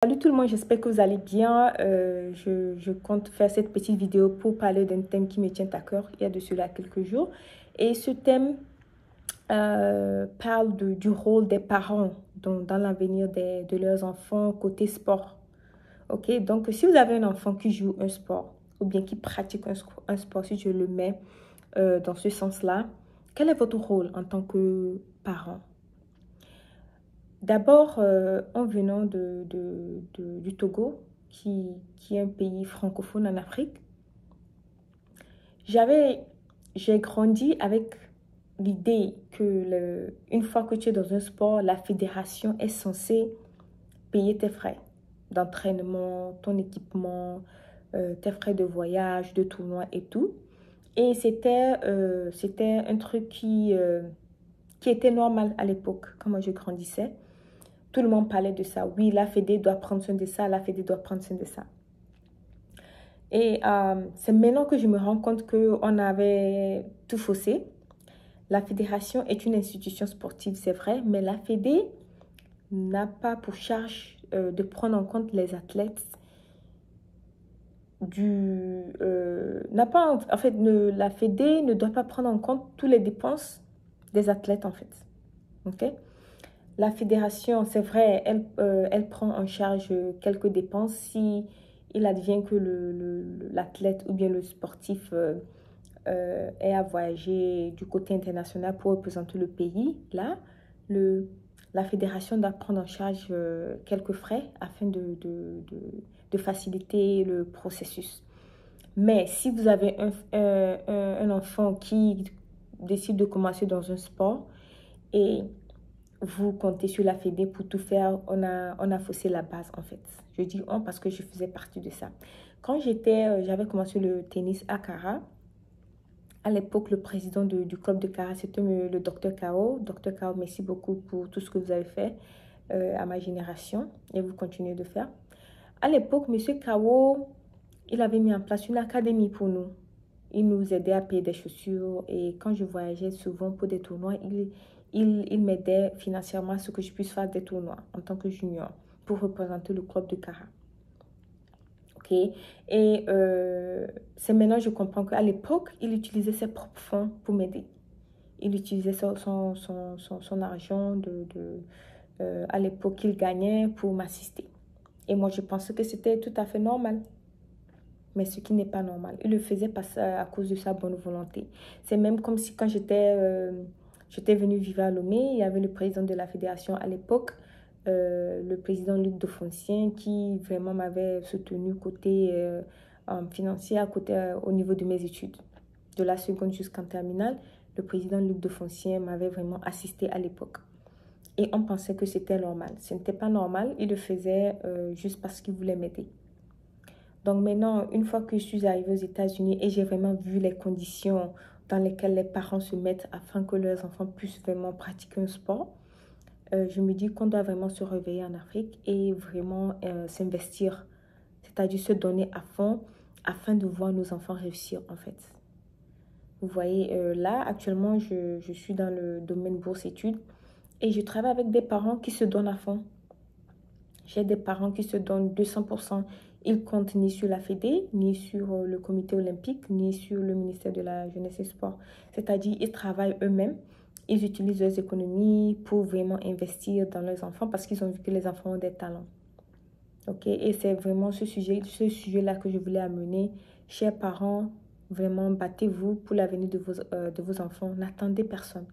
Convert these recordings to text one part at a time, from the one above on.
Salut tout le monde, j'espère que vous allez bien. Je compte faire cette petite vidéo pour parler d'un thème qui me tient à cœur il y a de cela quelques jours. Et ce thème parle du rôle des parents dans l'avenir de leurs enfants côté sport. Ok, donc si vous avez un enfant qui joue un sport ou bien qui pratique un sport, si je le mets dans ce sens-là, quel est votre rôle en tant que parent? D'abord, en venant du Togo, qui est un pays francophone en Afrique, j'ai grandi avec l'idée que une fois que tu es dans un sport, la fédération est censée payer tes frais d'entraînement, ton équipement, tes frais de voyage, de tournoi et tout. Et c'était un truc qui était normal à l'époque, quand moi je grandissais. Tout le monde parlait de ça. Oui, la Fédé doit prendre soin de ça, la Fédé doit prendre soin de ça. Et c'est maintenant que je me rends compte qu'on avait tout faussé. La fédération est une institution sportive, c'est vrai, mais la Fédé n'a pas pour charge de prendre en compte les athlètes n'a pas, en fait, la Fédé ne doit pas prendre en compte toutes les dépenses des athlètes, en fait. OK? La fédération, c'est vrai, elle prend en charge quelques dépenses si il advient que l'athlète ou bien le sportif ait à voyager du côté international pour représenter le pays. Là, la fédération doit prendre en charge quelques frais afin de faciliter le processus. Mais si vous avez un enfant qui décide de commencer dans un sport et vous comptez sur la Fédé pour tout faire, on a faussé la base en fait. Je dis on parce que je faisais partie de ça. Quand j'avais commencé le tennis à Cara, à l'époque, le président du club de Cara, c'était le docteur Kao. Docteur Kao, merci beaucoup pour tout ce que vous avez fait à ma génération et vous continuez de faire. À l'époque, monsieur Kao, il avait mis en place une académie pour nous. Il nous aidait à payer des chaussures et quand je voyageais souvent pour des tournois, il m'aidait financièrement à ce que je puisse faire des tournois en tant que junior pour représenter le club de Cara. Ok? Et c'est maintenant que je comprends qu'à l'époque, il utilisait ses propres fonds pour m'aider. Il utilisait son argent à l'époque qu'il gagnait pour m'assister. Et moi, je pensais que c'était tout à fait normal. Mais ce qui n'est pas normal. Il le faisait à cause de sa bonne volonté. C'est même comme si quand j'étais venue vivre à Lomé, il y avait le président de la fédération à l'époque, le président Luc Defoncien, qui vraiment m'avait soutenu côté financier, au niveau de mes études. De la seconde jusqu'en terminale, le président Luc Defoncien m'avait vraiment assisté à l'époque. Et on pensait que c'était normal. Ce n'était pas normal. Il le faisait juste parce qu'il voulait m'aider. Donc maintenant, une fois que je suis arrivée aux États-Unis et j'ai vraiment vu les conditions dans lesquelles les parents se mettent afin que leurs enfants puissent vraiment pratiquer un sport, je me dis qu'on doit vraiment se réveiller en Afrique et vraiment s'investir, c'est-à-dire se donner à fond afin de voir nos enfants réussir en fait. Vous voyez, là actuellement, je suis dans le domaine bourse-études et je travaille avec des parents qui se donnent à fond. J'ai des parents qui se donnent 200%. Ils comptent ni sur la Fédé, ni sur le comité olympique, ni sur le ministère de la Jeunesse et Sport. C'est-à-dire, ils travaillent eux-mêmes. Ils utilisent leurs économies pour vraiment investir dans leurs enfants parce qu'ils ont vu que les enfants ont des talents. Ok? Et c'est vraiment ce sujet-là que je voulais amener. Chers parents, vraiment, battez-vous pour l'avenir de vos enfants. N'attendez personne.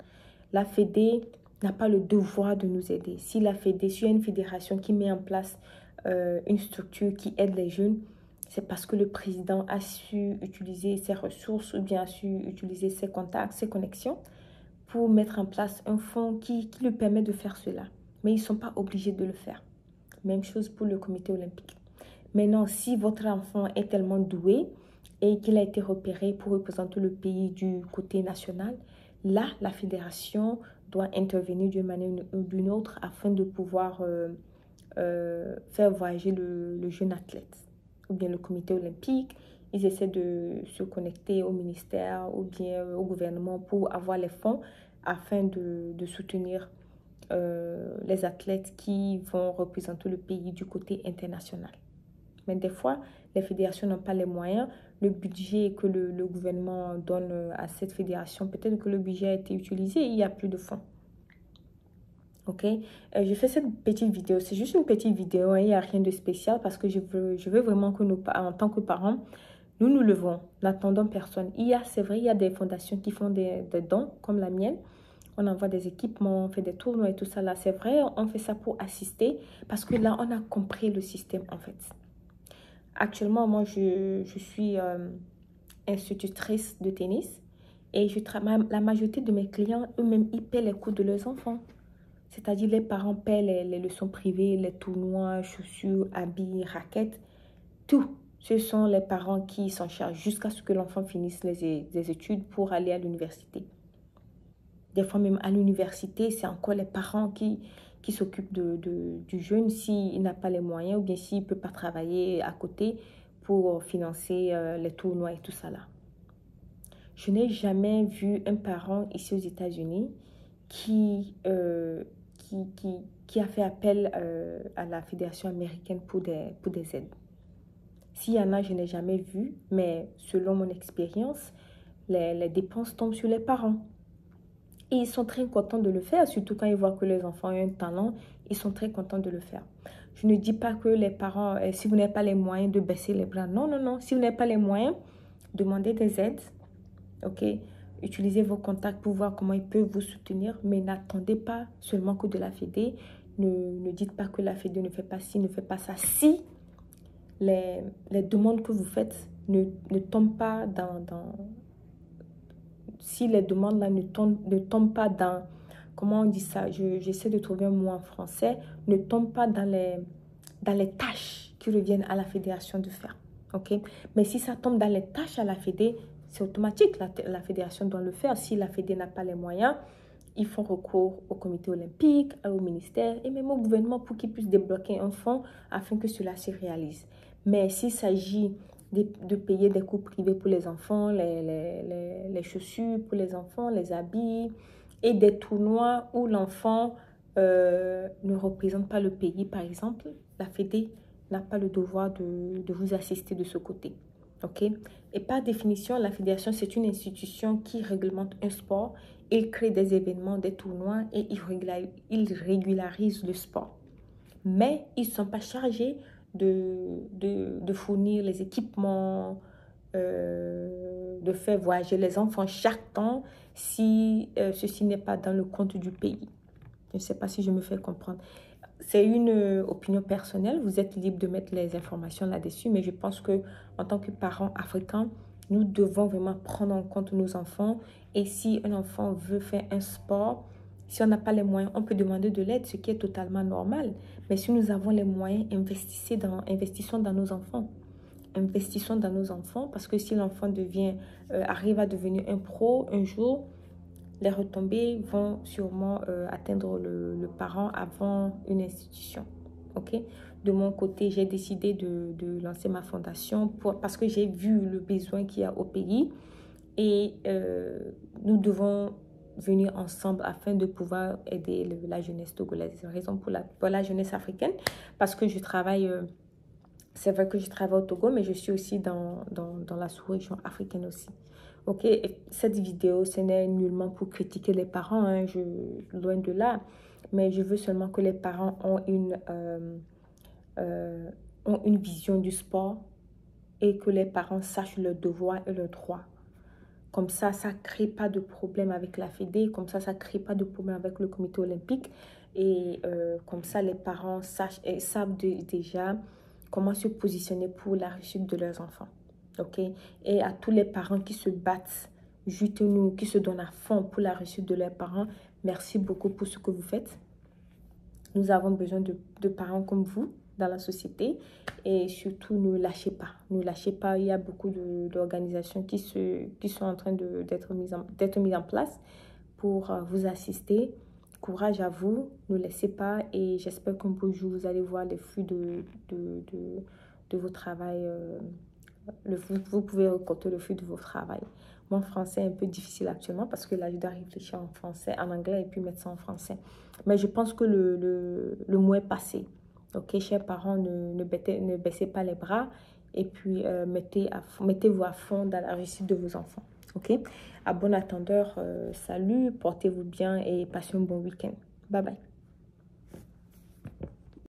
La Fédé n'a pas le devoir de nous aider. Si la Fédé, si il y a une fédération qui met en place une structure qui aide les jeunes, c'est parce que le président a su utiliser ses ressources ou bien a su utiliser ses contacts, ses connexions pour mettre en place un fonds qui lui permet de faire cela. Mais ils ne sont pas obligés de le faire. Même chose pour le comité olympique. Maintenant, si votre enfant est tellement doué et qu'il a été repéré pour représenter le pays du côté national, là, la fédération doit intervenir d'une manière ou d'une autre afin de pouvoir faire voyager le jeune athlète ou bien le comité olympique. Ils essaient de se connecter au ministère ou bien au gouvernement pour avoir les fonds afin de soutenir les athlètes qui vont représenter le pays du côté international. Mais des fois, les fédérations n'ont pas les moyens. Le budget que le gouvernement donne à cette fédération, peut-être que le budget a été utilisé et il n'y a plus de fonds. Ok, je fais cette petite vidéo, c'est juste une petite vidéo, hein, il n'y a rien de spécial parce que je veux vraiment que nous, en tant que parents, nous nous levons, n'attendons personne. C'est vrai, il y a des fondations qui font des dons comme la mienne. On envoie des équipements, on fait des tournois et tout ça là. C'est vrai, on fait ça pour assister parce que là, on a compris le système en fait. Actuellement, moi, je suis institutrice de tennis et la majorité de mes clients, eux-mêmes, ils paient les coûts de leurs enfants. C'est-à-dire les parents paient les leçons privées, les tournois, chaussures, habits, raquettes, tout. Ce sont les parents qui s'en chargent jusqu'à ce que l'enfant finisse les études pour aller à l'université. Des fois même à l'université, c'est encore les parents qui s'occupent du jeune s'il n'a pas les moyens ou bien s'il ne peut pas travailler à côté pour financer les tournois et tout ça là. Je n'ai jamais vu un parent ici aux États-Unis qui a fait appel à la Fédération américaine pour des aides. S'il y en a, je n'ai jamais vu, mais selon mon expérience, les dépenses tombent sur les parents. Et ils sont très contents de le faire, surtout quand ils voient que les enfants ont un talent, ils sont très contents de le faire. Je ne dis pas que les parents, si vous n'avez pas les moyens de baisser les bras, non, non, non. Si vous n'avez pas les moyens, demandez des aides, ok? Utilisez vos contacts pour voir comment ils peuvent vous soutenir, mais n'attendez pas seulement que de la Fédé. Ne dites pas que la Fédé ne fait pas ci, ne fait pas ça. Si les demandes que vous faites ne tombent pas si les demandes là ne tombent pas dans, comment on dit ça, j'essaie de trouver un mot en français, ne tombent pas dans les tâches qui reviennent à la fédération de faire. Ok? Mais si ça tombe dans les tâches à la fédé, c'est automatique, la fédération doit le faire. Si la fédé n'a pas les moyens, ils font recours au comité olympique, au ministère et même au gouvernement pour qu'ils puissent débloquer un fonds afin que cela se réalise. Mais s'il s'agit de payer des cours privés pour les enfants, les chaussures pour les enfants, les habits et des tournois où l'enfant ne représente pas le pays, par exemple, la Fédé n'a pas le devoir de vous assister de ce côté. Ok? Et par définition, la fédération, c'est une institution qui réglemente un sport. Il crée des événements, des tournois et il régularise le sport. Mais ils ne sont pas chargés de fournir les équipements, de faire voyager les enfants chaque temps si ceci n'est pas dans le compte du pays. Je ne sais pas si je me fais comprendre. C'est une opinion personnelle, vous êtes libre de mettre les informations là-dessus, mais je pense que en tant que parents africains, nous devons vraiment prendre en compte nos enfants. Et si un enfant veut faire un sport, si on n'a pas les moyens, on peut demander de l'aide, ce qui est totalement normal. Mais si nous avons les moyens, investissons dans nos enfants. Investissons dans nos enfants parce que si l'enfant arrive à devenir un pro un jour, les retombées vont sûrement atteindre le parent avant une institution. Ok? De mon côté, j'ai décidé de lancer ma fondation parce que j'ai vu le besoin qu'il y a au pays et nous devons venir ensemble afin de pouvoir aider la jeunesse togolaise. C'est la raison pour la jeunesse africaine parce que je travaille, c'est vrai que je travaille au Togo, mais je suis aussi dans la sous-région africaine aussi. Ok, cette vidéo, ce n'est nullement pour critiquer les parents, hein, loin de là, mais je veux seulement que les parents ont une vision du sport et que les parents sachent leurs devoirs et leurs droits. Comme ça ne crée pas de problème avec la Fédé, comme ça ne crée pas de problème avec le comité olympique et comme ça les parents savent déjà comment se positionner pour la réussite de leurs enfants. Ok, et à tous les parents qui se battent, nous qui se donnent à fond pour la réussite de leurs parents, merci beaucoup pour ce que vous faites. Nous avons besoin de parents comme vous dans la société et surtout ne lâchez pas. Ne lâchez pas, il y a beaucoup d'organisations qui sont en train d'être mises en place pour vous assister. Courage à vous, ne laissez pas et j'espère qu'un beau jour vous allez voir les fruits de vos travail vous pouvez récolter le fruit de votre travail. Mon français est un peu difficile actuellement parce que là, je dois réfléchir en français, en anglais et puis mettre ça en français. Mais je pense que le mot est passé. Ok, chers parents, ne baissez pas les bras et puis mettez-vous à fond dans la réussite de vos enfants. Ok, à bon attendeur, salut, portez-vous bien et passez un bon week-end. Bye bye.